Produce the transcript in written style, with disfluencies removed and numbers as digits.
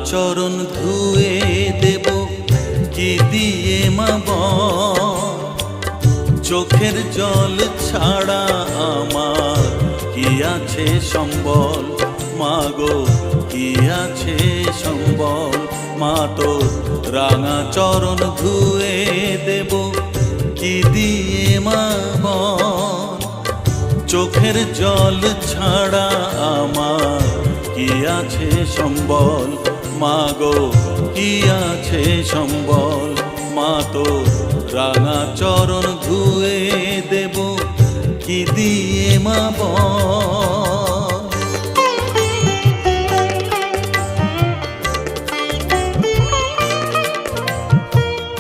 চরণ ধুয়ে দেব কি দিয়ে মা বল, চোখের জল ছাড়া আমার কি আছে সম্বল, মাগো কি আছে সম্বল। মা তোর রাঙা চরণ ধুয়ে দেব কি দিয়ে মা বল, চোখের জল ছাড়া আমার কি আছে সম্বল, মাগো কি আছে সম্বল। মা তোর রাঙা চরণ ধুয়ে দেব কি দিয়ে মা বল।